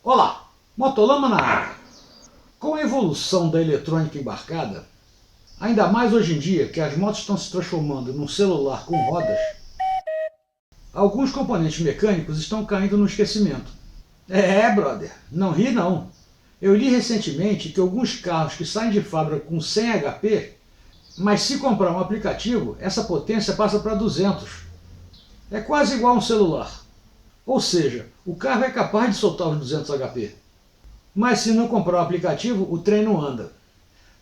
Olá, Motolama na área. Com a evolução da eletrônica embarcada, ainda mais hoje em dia que as motos estão se transformando num celular com rodas, alguns componentes mecânicos estão caindo no esquecimento. Brother, não ri não. Eu li recentemente que alguns carros que saem de fábrica com 100 HP, mas se comprar um aplicativo, essa potência passa para 200. É quase igual a um celular. Ou seja, o carro é capaz de soltar os 200 HP. Mas se não comprar o aplicativo, o trem não anda.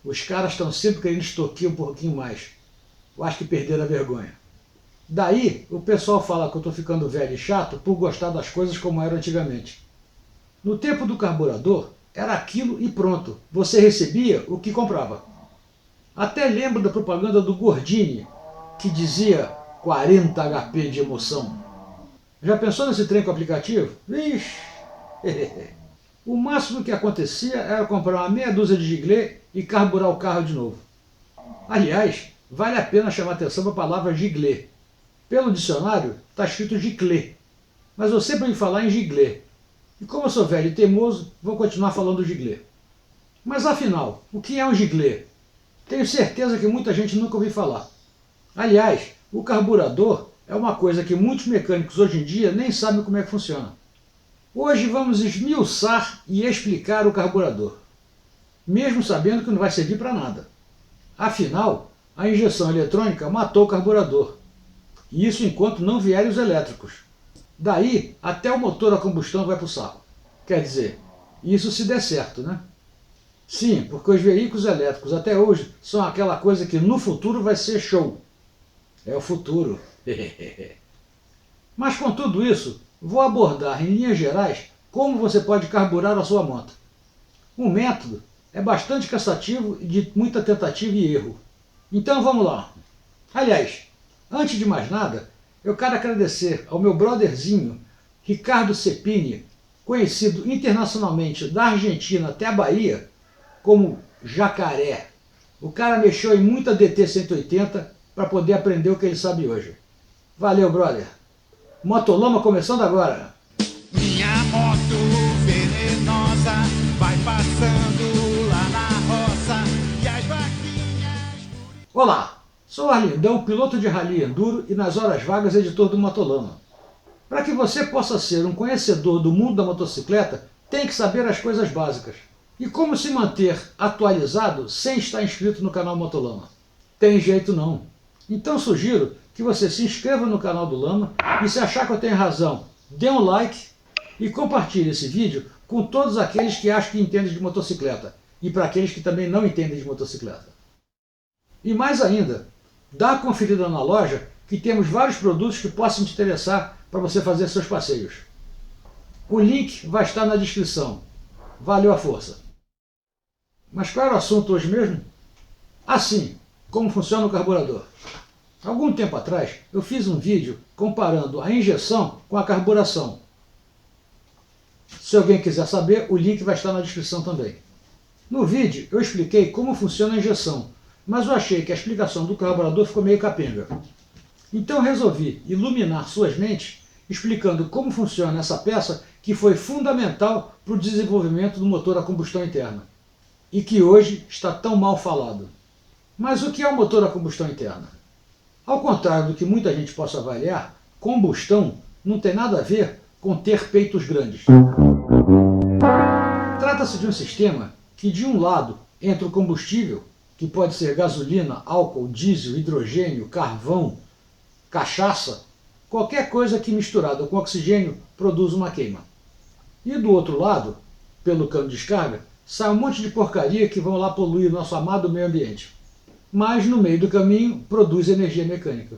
Os caras estão sempre querendo extorquir um pouquinho mais. Eu acho que perderam a vergonha. Daí, o pessoal fala que eu estou ficando velho e chato por gostar das coisas como eram antigamente. No tempo do carburador, era aquilo e pronto. Você recebia o que comprava. Até lembro da propaganda do Gordini, que dizia 40 HP de emoção. Já pensou nesse trem com aplicativo? Vixe! O máximo que acontecia era comprar uma meia dúzia de giglê e carburar o carro de novo. Aliás, vale a pena chamar atenção para a palavra giglê. Pelo dicionário, está escrito giclê, mas eu sempre ouvi falar em giglê. E como eu sou velho e teimoso, vou continuar falando giglê. Mas afinal, o que é um giglê? Tenho certeza que muita gente nunca ouviu falar. Aliás, o carburador é uma coisa que muitos mecânicos hoje em dia nem sabem como é que funciona. Hoje vamos esmiuçar e explicar o carburador, mesmo sabendo que não vai servir para nada. Afinal, a injeção eletrônica matou o carburador, e isso enquanto não vierem os elétricos. Daí, até o motor a combustão vai para o saco. Quer dizer, isso se der certo, né? Sim, porque os veículos elétricos até hoje são aquela coisa que no futuro vai ser show. É o futuro. Mas com tudo isso, vou abordar em linhas gerais como você pode carburar a sua moto. O método é bastante cansativo e de muita tentativa e erro. Então vamos lá. Aliás, antes de mais nada, eu quero agradecer ao meu brotherzinho, Ricardo Cepini, conhecido internacionalmente da Argentina até a Bahia, como Jacaré. O cara mexeu em muita DT 180 para poder aprender o que ele sabe hoje. Valeu, brother. Motolama começando agora. Minha moto venenosa vai passando lá na roça e as vaquinhas... Olá, sou Arlindão, piloto de rally enduro e nas horas vagas editor do Motolama. Para que você possa ser um conhecedor do mundo da motocicleta, tem que saber as coisas básicas. E como se manter atualizado sem estar inscrito no canal Motolama? Tem jeito não. Então sugiro que você se inscreva no canal do Lama e, se achar que eu tenho razão, dê um like e compartilhe esse vídeo com todos aqueles que acham que entendem de motocicleta e para aqueles que também não entendem de motocicleta. E mais ainda, dá uma conferida na loja que temos vários produtos que possam te interessar para você fazer seus passeios. O link vai estar na descrição. Valeu a força! Mas qual era o assunto hoje mesmo? Assim, como funciona o carburador. Algum tempo atrás, eu fiz um vídeo comparando a injeção com a carburação. Se alguém quiser saber, o link vai estar na descrição também. No vídeo, eu expliquei como funciona a injeção, mas eu achei que a explicação do carburador ficou meio capenga. Então resolvi iluminar suas mentes explicando como funciona essa peça que foi fundamental para o desenvolvimento do motor a combustão interna e que hoje está tão mal falado. Mas o que é o motor a combustão interna? Ao contrário do que muita gente possa avaliar, combustão não tem nada a ver com ter peitos grandes. Trata-se de um sistema que, de um lado, entra o combustível, que pode ser gasolina, álcool, diesel, hidrogênio, carvão, cachaça, qualquer coisa que misturada com oxigênio produz uma queima. E do outro lado, pelo cano de descarga, sai um monte de porcaria que vão lá poluir nosso amado meio ambiente. Mas no meio do caminho produz energia mecânica.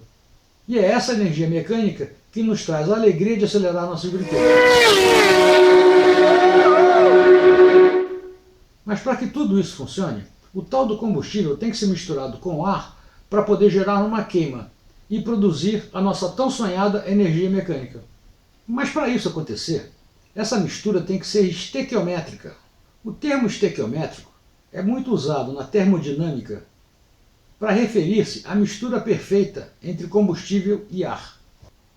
E é essa energia mecânica que nos traz a alegria de acelerar nossos brinquedos. Mas para que tudo isso funcione, o tal do combustível tem que ser misturado com ar para poder gerar uma queima e produzir a nossa tão sonhada energia mecânica. Mas para isso acontecer, essa mistura tem que ser estequiométrica. O termo estequiométrico é muito usado na termodinâmica para referir-se à mistura perfeita entre combustível e ar.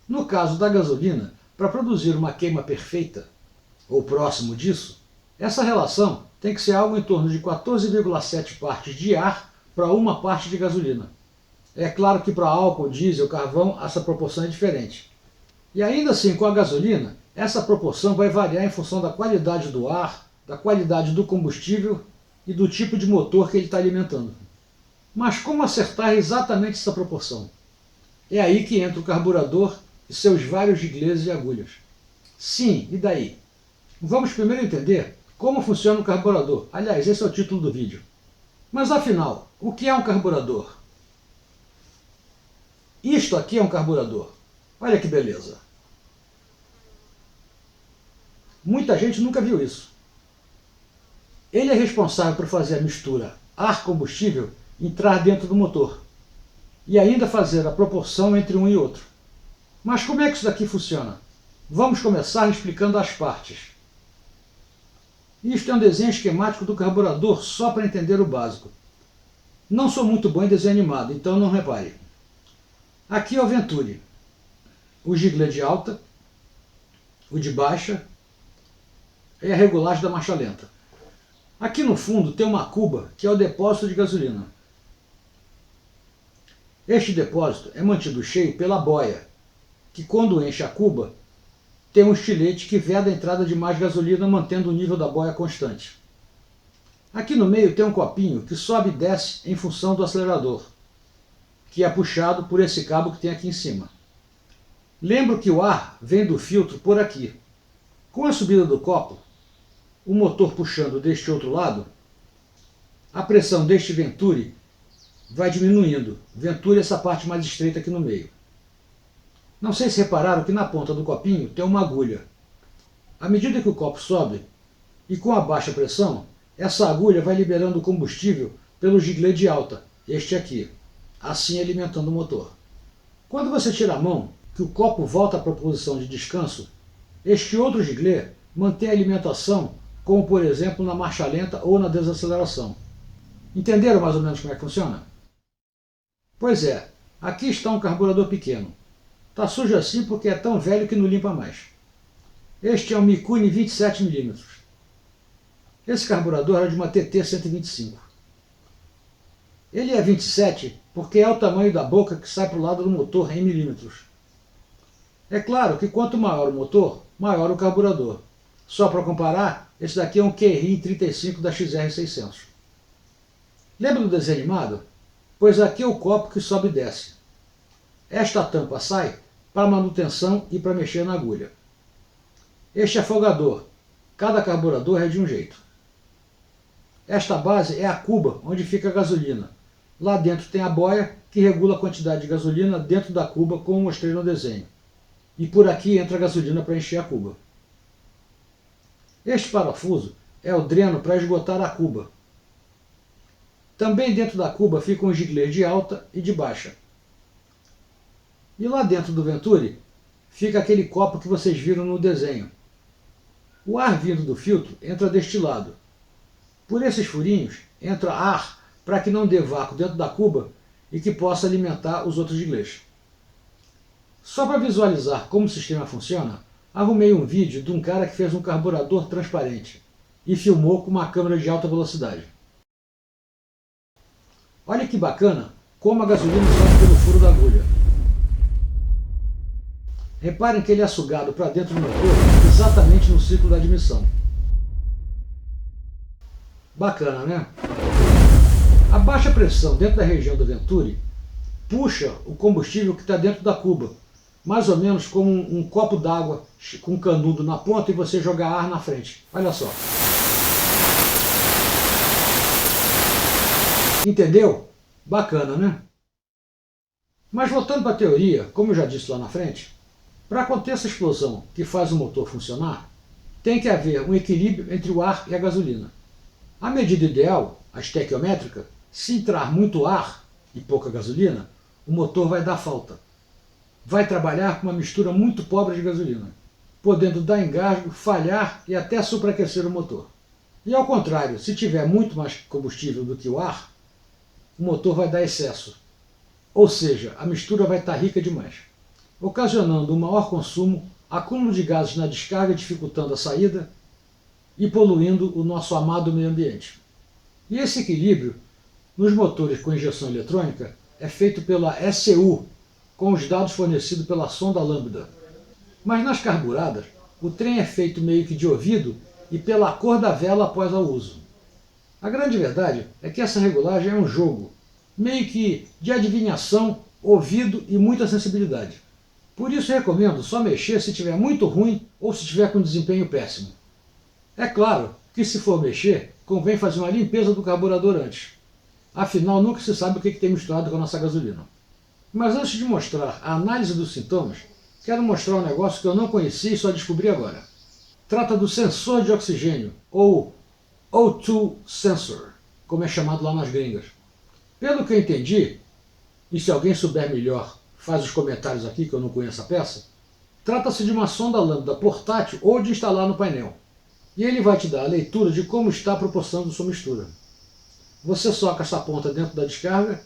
No caso da gasolina, para produzir uma queima perfeita, ou próximo disso, essa relação tem que ser algo em torno de 14,7 partes de ar para uma parte de gasolina. É claro que para álcool, diesel, carvão, essa proporção é diferente. E ainda assim, com a gasolina, essa proporção vai variar em função da qualidade do ar, da qualidade do combustível e do tipo de motor que ele está alimentando. Mas como acertar exatamente essa proporção? É aí que entra o carburador e seus vários gigleses e agulhas. Sim, e daí? Vamos primeiro entender como funciona o carburador. Aliás, esse é o título do vídeo. Mas afinal, o que é um carburador? Isto aqui é um carburador. Olha que beleza. Muita gente nunca viu isso. Ele é responsável por fazer a mistura ar-combustível entrar dentro do motor e ainda fazer a proporção entre um e outro. Mas como é que isso daqui funciona? Vamos começar explicando as partes. Isto é um desenho esquemático do carburador só para entender o básico. Não sou muito bom em desenho animado, então não repare. Aqui é o Venturi, o giglê de alta, o de baixa e a regulagem da marcha lenta. Aqui no fundo tem uma cuba que é o depósito de gasolina. Este depósito é mantido cheio pela boia, que quando enche a cuba, tem um estilete que veda a entrada de mais gasolina mantendo o nível da boia constante. Aqui no meio tem um copinho que sobe e desce em função do acelerador, que é puxado por esse cabo que tem aqui em cima. Lembro que o ar vem do filtro por aqui. Com a subida do copo, o motor puxando deste outro lado, a pressão deste Venturi vai diminuindo. Venturi é essa parte mais estreita aqui no meio. Não sei se repararam que na ponta do copinho tem uma agulha. À medida que o copo sobe, e com a baixa pressão, essa agulha vai liberando o combustível pelo giglê de alta, este aqui, assim alimentando o motor. Quando você tira a mão, que o copo volta para a posição de descanso, este outro giglê mantém a alimentação, como por exemplo na marcha lenta ou na desaceleração. Entenderam mais ou menos como é que funciona? Pois é, aqui está um carburador pequeno. Está sujo assim porque é tão velho que não limpa mais. Este é um Mikuni 27mm. Esse carburador era de uma TT 125. Ele é 27 porque é o tamanho da boca que sai para o lado do motor em milímetros. É claro que quanto maior o motor, maior o carburador. Só para comparar, esse daqui é um Keirin 35 da XR600. Lembra do desenho animado? Pois aqui é o copo que sobe e desce. Esta tampa sai para manutenção e para mexer na agulha. Este afogador. Cada carburador é de um jeito. Esta base é a cuba onde fica a gasolina. Lá dentro tem a boia que regula a quantidade de gasolina dentro da cuba, como mostrei no desenho. E por aqui entra a gasolina para encher a cuba. Este parafuso é o dreno para esgotar a cuba. Também dentro da cuba ficam os giglês de alta e de baixa. E lá dentro do Venturi fica aquele copo que vocês viram no desenho. O ar vindo do filtro entra deste lado. Por esses furinhos entra ar para que não dê vácuo dentro da cuba e que possa alimentar os outros giglês. Só para visualizar como o sistema funciona, arrumei um vídeo de um cara que fez um carburador transparente e filmou com uma câmera de alta velocidade. Olha que bacana como a gasolina sobe pelo furo da agulha. Reparem que ele é sugado para dentro do motor exatamente no ciclo da admissão. Bacana, né? A baixa pressão dentro da região do Venturi puxa o combustível que está dentro da cuba, mais ou menos como um copo d'água com um canudo na ponta e você jogar ar na frente. Olha só. Entendeu? Bacana, né? Mas voltando para a teoria, como eu já disse lá na frente, para acontecer essa explosão que faz o motor funcionar, tem que haver um equilíbrio entre o ar e a gasolina. A medida ideal, a estequiométrica, se entrar muito ar e pouca gasolina, o motor vai dar falta. Vai trabalhar com uma mistura muito pobre de gasolina, podendo dar engasgo, falhar e até superaquecer o motor. E ao contrário, se tiver muito mais combustível do que o ar, o motor vai dar excesso. Ou seja, a mistura vai estar rica demais, ocasionando um maior consumo, acúmulo de gases na descarga dificultando a saída e poluindo o nosso amado meio ambiente. E esse equilíbrio nos motores com injeção eletrônica é feito pela ECU, com os dados fornecidos pela sonda Lambda. Mas nas carburadas, o trem é feito meio que de ouvido e pela cor da vela após o uso. A grande verdade é que essa regulagem é um jogo, meio que de adivinhação, ouvido e muita sensibilidade. Por isso recomendo só mexer se estiver muito ruim ou se estiver com desempenho péssimo. É claro que se for mexer, convém fazer uma limpeza do carburador antes. Afinal, nunca se sabe o que tem misturado com a nossa gasolina. Mas antes de mostrar a análise dos sintomas, quero mostrar um negócio que eu não conhecia e só descobri agora. Trata do sensor de oxigênio, ou O2 Sensor, como é chamado lá nas gringas. Pelo que eu entendi, e se alguém souber melhor, faz os comentários aqui que eu não conheço a peça, trata-se de uma sonda lambda portátil ou de instalar no painel. E ele vai te dar a leitura de como está a proporção de sua mistura. Você soca essa ponta dentro da descarga,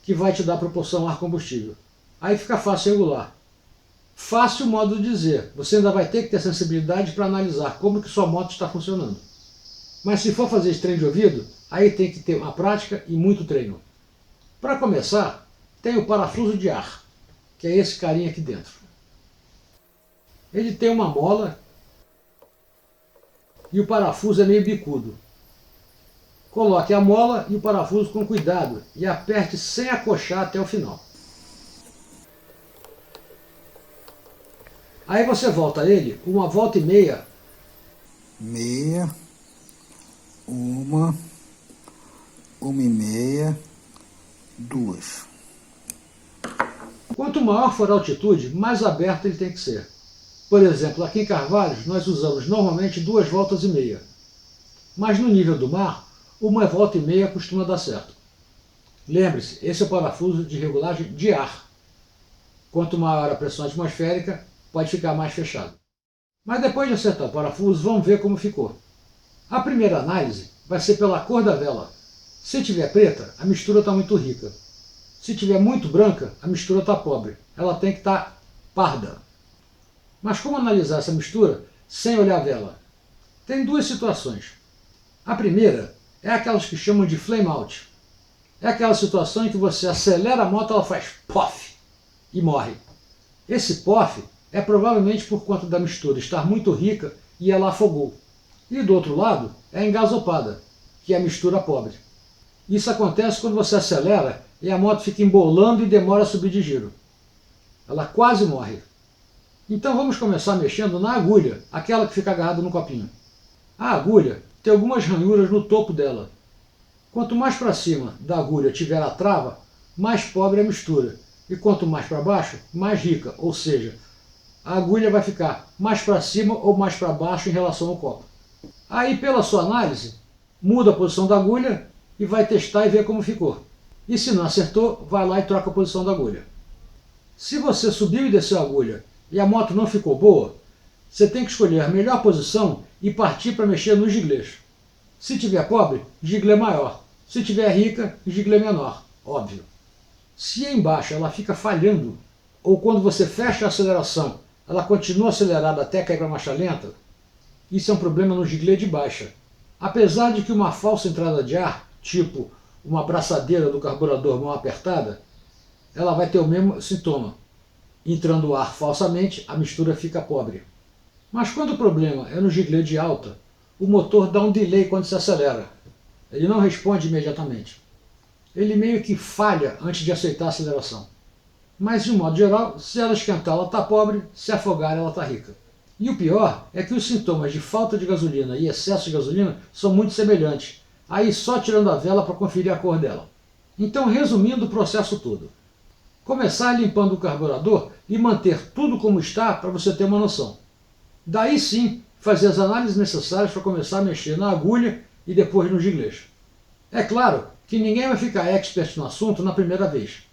que vai te dar a proporção ar-combustível. Aí fica fácil regular. Fácil modo de dizer, você ainda vai ter que ter sensibilidade para analisar como que sua moto está funcionando. Mas se for fazer esse treino de ouvido, aí tem que ter uma prática e muito treino. Para começar, tem o parafuso de ar, que é esse carinha aqui dentro. Ele tem uma mola e o parafuso é meio bicudo. Coloque a mola e o parafuso com cuidado e aperte sem acochar até o final. Aí você volta ele uma volta e meia. Meia, uma e meia, duas. Quanto maior for a altitude, mais aberto ele tem que ser. Por exemplo, aqui em Carvalhos nós usamos normalmente 2 voltas e meia. Mas no nível do mar, 1 volta e meia costuma dar certo. Lembre-se, esse é o parafuso de regulagem de ar. Quanto maior a pressão atmosférica, pode ficar mais fechado. Mas depois de acertar o parafuso, vamos ver como ficou. A primeira análise vai ser pela cor da vela. Se tiver preta, a mistura está muito rica. Se tiver muito branca, a mistura está pobre. Ela tem que estar parda. Mas como analisar essa mistura sem olhar a vela? Tem 2 situações. A primeira é aquelas que chamam de flame out. É aquela situação em que você acelera a moto, ela faz pof e morre. Esse pof é provavelmente por conta da mistura estar muito rica e ela afogou. E do outro lado é a engasopada, que é a mistura pobre. Isso acontece quando você acelera e a moto fica embolando e demora a subir de giro. Ela quase morre. Então vamos começar mexendo na agulha, aquela que fica agarrada no copinho. A agulha tem algumas ranhuras no topo dela. Quanto mais para cima da agulha tiver a trava, mais pobre é a mistura. E quanto mais para baixo, mais rica, ou seja, a agulha vai ficar mais para cima ou mais para baixo em relação ao copo. Aí, pela sua análise, muda a posição da agulha e vai testar e ver como ficou. E se não acertou, vai lá e troca a posição da agulha. Se você subiu e desceu a agulha e a moto não ficou boa, você tem que escolher a melhor posição e partir para mexer no giglês. Se tiver pobre, giglê maior. Se tiver rica, giglê menor, óbvio. Se embaixo ela fica falhando, ou quando você fecha a aceleração, ela continua acelerada até cair para marcha lenta, isso é um problema no giglê de baixa. Apesar de que uma falsa entrada de ar, tipo uma abraçadeira do carburador mal apertada, ela vai ter o mesmo sintoma. Entrando ar falsamente, a mistura fica pobre. Mas quando o problema é no giglê de alta, o motor dá um delay quando se acelera. Ele não responde imediatamente. Ele meio que falha antes de aceitar a aceleração. Mas, de um modo geral, se ela esquentar, ela está pobre, se afogar, ela está rica. E o pior é que os sintomas de falta de gasolina e excesso de gasolina são muito semelhantes. Aí só tirando a vela para conferir a cor dela. Então, resumindo o processo todo. Começar limpando o carburador e manter tudo como está para você ter uma noção. Daí sim, fazer as análises necessárias para começar a mexer na agulha e depois no giglês. É claro que ninguém vai ficar expert no assunto na primeira vez.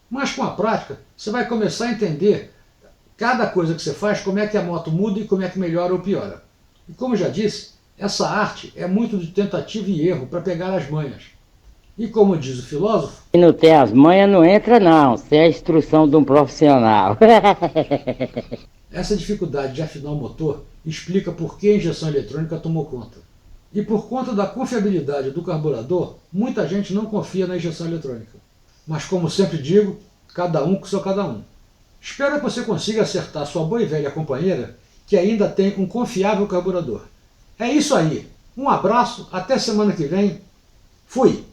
Mas com a prática, você vai começar a entender cada coisa que você faz, como é que a moto muda e como é que melhora ou piora. E como já disse, essa arte é muito de tentativa e erro para pegar as manhas. E como diz o filósofo... Quem não tem as manhas não entra não, sem a instrução de um profissional. Essa dificuldade de afinar o motor explica por que a injeção eletrônica tomou conta. E por conta da confiabilidade do carburador, muita gente não confia na injeção eletrônica. Mas como sempre digo, cada um com seu cada um. Espero que você consiga acertar sua boa e velha companheira, que ainda tem um confiável carburador. É isso aí. Um abraço, até semana que vem. Fui!